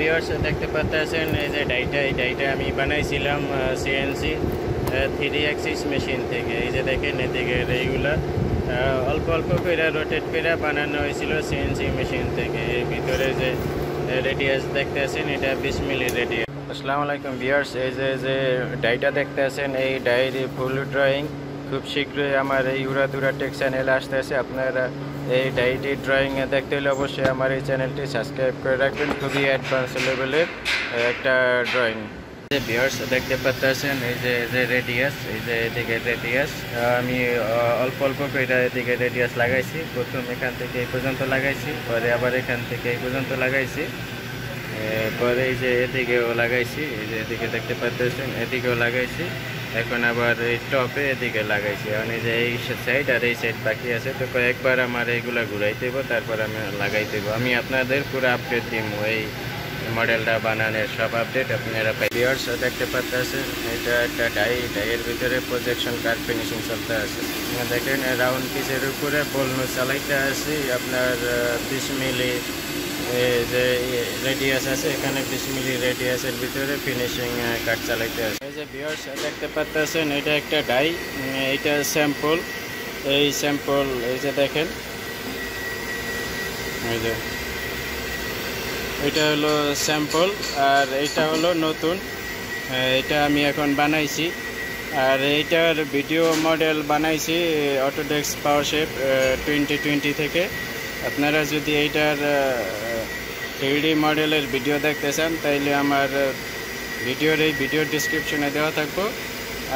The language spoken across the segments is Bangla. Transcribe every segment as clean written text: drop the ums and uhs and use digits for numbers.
ভিউয়ার্স দেখতে পাচ্ছেন এই যে ডাইটা আমি বানাইছিলাম সিএনসি 3 অ্যাক্সিস মেশিন থেকে। এই যে দেখেন এদিকে এইগুলা অল্প অল্প করে রোটেট করে বানানো হয়েছিল সিএনসি মেশিন থেকে। এর ভিতরে যে রেডিয়াস দেখতে আছেন এটা 20 মিলি রেডিয়াস। আসসালামু আলাইকুম ভিউয়ার্স, এই যে ডাইটা দেখতে আছেন এই ডায়ের ফুল ড্রয়িং খুব শীঘ্রই আমার এই উড়াদুরা টেক চ্যানেলে আসতেছে। আপনারা এই ডাইটি ড্রয়িং দেখতে হলে অবশ্যই আমার এই চ্যানেলটি সাবস্ক্রাইব করে রাখবেন। খুবই অ্যাডভান্স লেভেলের একটা ড্রয়িং। যে ভিউয়ার্স দেখতে পাচ্ছেন এই যে রেডিয়াস, এই যে এদিকে রেডিয়াস আমি অল্প অল্প করে এদিকে রেডিয়াস লাগাইছি। প্রথম এখান থেকে এই পর্যন্ত লাগাইছি, পরে আবার এখান থেকে এই পর্যন্ত লাগাইছি, পরে এই যে এদিকেও লাগাইছি, এই যে এদিকে দেখতে পাচ্ছেন এদিকেও লাগাইছি, এখন আবার এই টপে এদিকে লাগাইছি। এখন এই যে এই সাইড আর এই সাইড বাকি আছে, তো কয়েকবার আমার এইগুলা ঘুরাই দেবো, তারপর আমি লাগাই দেবো। আমি আপনাদের পুরো আপডেট দিব, এই মডেলটা বানানোর সব আপডেট আপনারা পাই। ভিউয়ার্স দেখতে পাচ্ছেন এটা একটা ডাইয়ের ভিতরে প্রজেকশন কার্ড ফিনিশিং চলতে আছে। দেখেন রাউন্ড পিসের উপরে বলনো চালাইতে আসি আপনার 20 মিলি যে রেডিয়াস আছে, এখানে 20 মিলি রেডিয়াসের ভিতরে ফিনিশিং কাট চালাইতে আছে। এই যে ভিউয়ার্স দেখতে পাচ্ছেন এটা একটা ডাই, এইটা স্যাম্পল, এই স্যাম্পল এই যে দেখেন, এই যে এটা হলো স্যাম্পল আর এইটা হলো নতুন, এটা আমি এখন বানাইছি। আর এইটার ভিডিও মডেল বানাইছি অটোডেস্ক পাওয়ারশেপ 2020 থেকে। আপনারা যদি এইটার 3D মডেলের ভিডিও দেখতে চান তাইলে আমার ভিডিও ডিসক্রিপশনে দেওয়া থাকবো,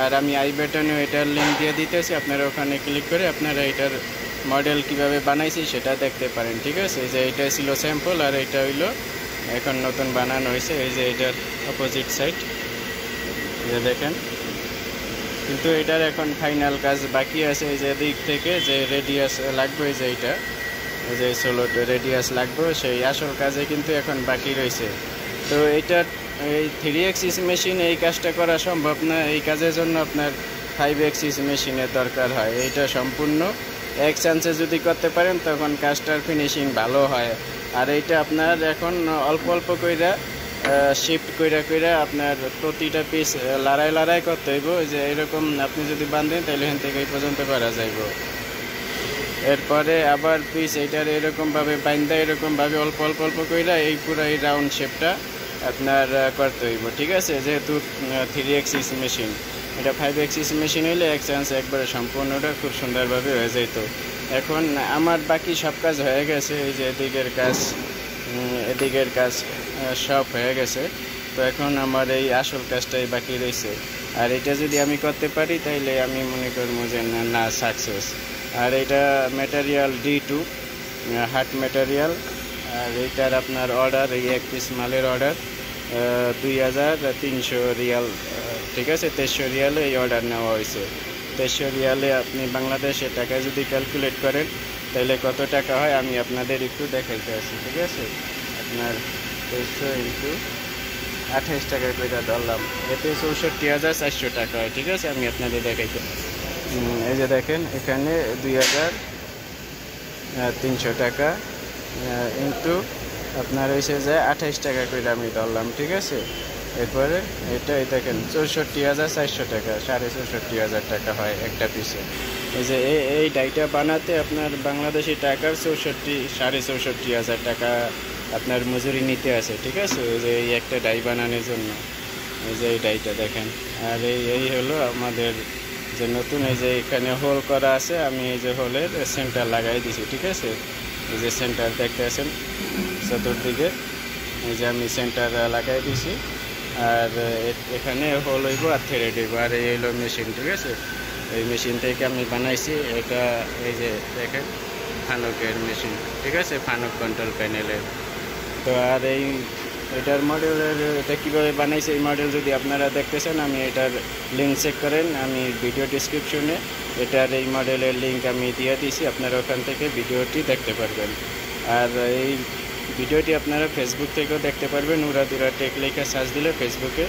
আর আমি আই বাটনে এটার লিঙ্ক দিয়ে দিতেছি। আপনারা ওখানে ক্লিক করে আপনারা এটার মডেল কিভাবে বানাইছি সেটা দেখতে পারেন, ঠিক আছে। এই যে এটা ছিল স্যাম্পল আর এটা হইলো এখন নতুন বানানো হয়েছে। এই যে এটার অপোজিট সাইড এই যে দেখেন, কিন্তু এটার এখন ফাইনাল কাজ বাকি আছে। এই যে দিক থেকে যে রেডিয়াস লাগবে, এই যে এইটা এই যে সোলো রেডিয়াস লাগবে, সেই আসল কাজে কিন্তু এখন বাকি রয়েছে। তো এইটার এই 3 অ্যাক্সিস মেশিন এই কাজটা করা সম্ভব না, এই কাজের জন্য আপনার 5 অ্যাক্সিস মেশিনের দরকার হয়। এইটা সম্পূর্ণ এক চান্সে যদি করতে পারেন তখন কাজটার ফিনিশিং ভালো হয়। আর এইটা আপনার এখন অল্প অল্প কইরা শিফট কইরা আপনার প্রতিটা পিস লড়াই করতে হইব। যে এরকম আপনি যদি বাঁধেন তাহলে এখান থেকে এই পর্যন্ত করা যাইব। এরপরে আবার পিস এইটার এরকমভাবে বাইন্দা এরকমভাবে অল্প অল্প কইরা এই পুরো এই রাউন্ড শেপটা আপনার করতে হইব, ঠিক আছে। যেহেতু 3 অ্যাক্সিস মেশিন, এটা 5 অ্যাক্সিস মেশিন হইলে এক চান্স একবারে সম্পূর্ণটা খুব সুন্দরভাবে হয়ে যেত। এখন আমার বাকি সব কাজ হয়ে গেছে, এই যে এদিকের কাজ সব হয়ে গেছে। তো এখন আমার এই আসল কাজটাই বাকি রয়েছে। আর এটা যদি আমি করতে পারি তাইলে আমি মনে করবো যে না সাকসেস। আর এটা ম্যাটেরিয়াল D2 হার্ড ম্যাটেরিয়াল। আর এইটার আপনার অর্ডার, এই এক পিস মালের অর্ডার 2300 রিয়াল, ঠিক আছে। 2300 রিয়ালে এই অর্ডার নেওয়া হয়েছে। 2300 রিয়ালে আপনি বাংলাদেশের টাকায় যদি ক্যালকুলেট করেন তাহলে কত টাকা হয় আমি আপনাদের একটু দেখাইতে আসি, ঠিক আছে। আপনার 2300 ইন্টু 28 টাকা করে ধরলাম, এতে 64,400 টাকা হয়, ঠিক আছে। আমি আপনাদের দেখাইতে, এই যে দেখেন এখানে 2300 টাকা ইন্টু আপনার এসে যায় 28 টাকা করে আমি ধরলাম, ঠিক আছে। এরপরে এটাই দেখেন 64,400 টাকা, 64,500 টাকা হয় একটা পিসে। এই যে এই ডাইটা বানাতে আপনার বাংলাদেশি টাকার 64,500 টাকা আপনার মজুরি নিতে আছে, ঠিক আছে। এই যে এই একটা ডাই বানানোর জন্য এই যে এই ডাইটা দেখেন। আর এই হলো আমাদের যে নতুন, এই যে এখানে হোল করা আছে, আমি এই যে হোলের সেন্টার লাগাই দিছি, ঠিক আছে। এই যে সেন্টার দেখতে আছেন চতুর্দিকে, এই যে আমি সেন্টার লাগাই দিছি। আর এখানে হোল হইব আর থ্রেড হইব। আর এই হলো মেশিন, ঠিক আছে। এই মেশিন থেকে আমি বানাইছি এটা, এই যে দেখেন ফানুকের মেশিন, ঠিক আছে, ফানুক কন্ট্রোল প্যানেলের। তো আর এটার মডেলের এটা কীভাবে বানাইছে এই মডেল যদি আপনারা দেখতে চান আমি এটার লিঙ্ক চেক করেন, আমি ভিডিও ডিসক্রিপশনে এটার এই মডেলের লিঙ্ক আমি দিয়ে দিয়েছি, আপনারা ওখান থেকে ভিডিওটি দেখতে পারবেন। আর এই ভিডিওটি আপনারা ফেসবুক থেকেও দেখতে পারবেন, উড়াদুরা টেক লেখা সার্চ দিলে ফেসবুকে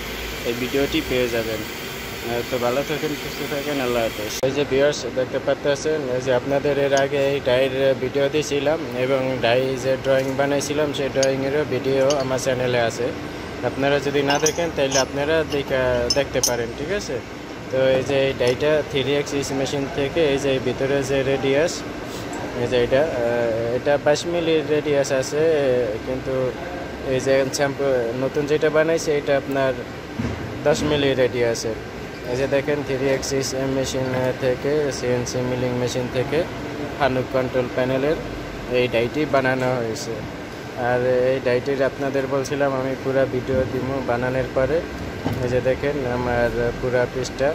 এই ভিডিওটি পেয়ে যাবেন। তো ভালো থাকেন, সুস্থ থাকেন, আল্লাহ হাফেজ। এই যে ভিউয়ার্স দেখতে পাচ্ছেন, এই যে আপনাদের এর আগে এই ডাইয়ের ভিডিও দিয়েছিলাম এবং ডাই যে ড্রয়িং বানাইছিলাম সেই ড্রয়িংয়েরও ভিডিও আমার চ্যানেলে আছে। আপনারা যদি না দেখেন তাহলে আপনারা দেখতে পারেন, ঠিক আছে। তো এই যে এই ডাইটা 3x মেশিন থেকে এই যে ভিতরে যে রেডিয়াস, এই যে এটা 22 মিলির রেডিয়াস আছে, কিন্তু এই যে নতুন যেটা বানাইছে এটা আপনার 10 মিলি রেডিয়াসের। এই যে দেখেন 3x মেশিন থেকে সিএনসি মিলিং মেশিন থেকে ফানুক কন্ট্রোল প্যানেলের এই ডাইটি বানানো হয়েছে। আর এই ডাইটির আপনাদের বলছিলাম আমি পুরা ভিডিও দিব বানানোর পরে। এই যে দেখেন আমার পুরা পিসটা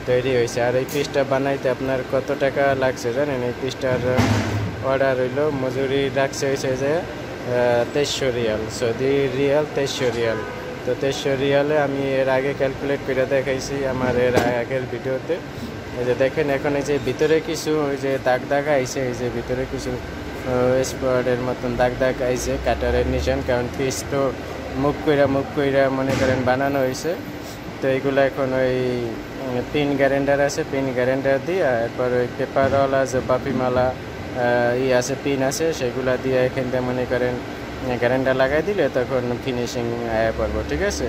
তৈরি হয়েছে। আর এই পিসটা বানাইতে আপনার কত টাকা লাগছে জানেন? এই পিসটার অর্ডার হইলো, মজুরি রাখছে হয়েছে যে 2300 রিয়াল, সৌদি রিয়াল 2300 রিয়াল। তো 2300 রিয়ালে আমি এর আগে ক্যালকুলেট করে দেখাইছি আমার এর আগের ভিডিওতে। এই যে দেখেন এখন এই যে ভিতরে কিছু ওই যে দাগ আইছে, এই যে ভিতরে কিছু স্পটের মতন দাগ আইছে কাটারের নিশান, কারণ পিস তো মুভ কইরা মনে করেন বানানো হয়েছে। তো এইগুলো এখন ওই পিন গ্যারেন্ডার আছে, পিন গ্যারেন্ডার দিয়ে এরপর ওই পেপারওয়ালা যে বাপিমালা আছে পিন আছে সেগুলা দিয়ে এখান থেকে মনে করেন গ্যারেন্ডার লাগাই দিলে তখন ফিনিশিং আয়া পড়বো, ঠিক আছে।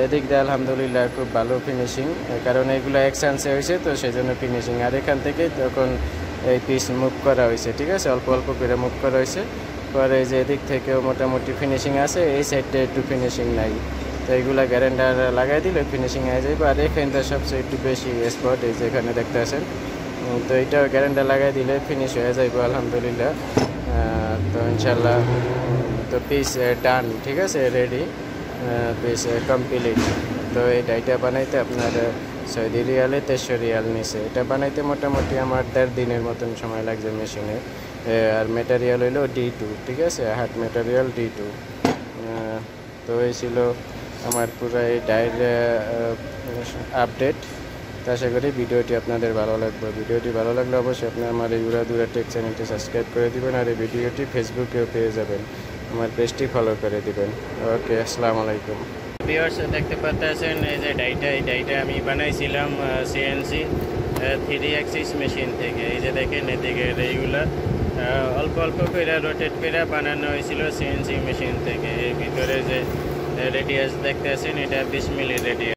এদিক দিয়ে আলহামদুলিল্লাহ খুব ভালো ফিনিশিং, কারণ এগুলো এক চান্সে হয়েছে তো সেই জন্য ফিনিশিং। আর এখান থেকে তখন এই পিস মুভ করা হয়েছে, ঠিক আছে, অল্প অল্প করে মুভ করা হয়েছে। পরে এই যে এদিক থেকেও মোটামুটি ফিনিশিং আছে, এই সাইডটা একটু ফিনিশিং নাই। তো এইগুলা গ্যারেন্ডার লাগাই দিলে ফিনিশিং হয়ে যাবে। আর এখানটা সবচেয়ে একটু বেশি স্পট, এই যে এখানে দেখতে আসেন। তো এইটা গ্যারেন্ডার লাগাই দিলে ফিনিশ হয়ে যাইব আলহামদুলিল্লাহ। তো ইনশাল্লাহ তো পিস ডান, ঠিক আছে, রেডি, পিস কমপ্লিট। তো এই ডাইটা বানাইতে আপনার সৌদি রিয়ালে 2300 রিয়াল নিছে। এটা বানাইতে মোটামুটি আমার 1.5 দিনের মতন সময় লাগছে মেশিনে। আর মেটেরিয়াল হইলো D2, ঠিক আছে, হার্ড মেটেরিয়াল D2। তো এই ছিল আমার পুরো এই ডাইর আপডেট। তো আশা করি ভিডিওটি আপনাদের ভালো লাগবে। ভিডিওটি ভালো লাগলে অবশ্যই আপনি আমার এই উড়াদুরা টেক চ্যানেলটি সাবস্ক্রাইব করে দিবেন। আর এই ভিডিওটি ফেসবুকেও পেয়ে যাবেন, আমার পেজটি ফলো করে দিবেন। ওকে, আসসালামু আলাইকুম। ভিউয়ার্স দেখতে পাচ্ছেন এই যে ডাইটা আমি বানাইছিলাম সিএনসি 3x মেশিন থেকে। এই যে দেখেন এদিকে এইগুলা অল্প অল্প করে রোটেট করে বানানো হয়েছিল সিএনসি মেশিন থেকে। এই ভিতরে যে রেডিয়াস দেখতে আছেন এটা 20 মিলি রেডিয়াস।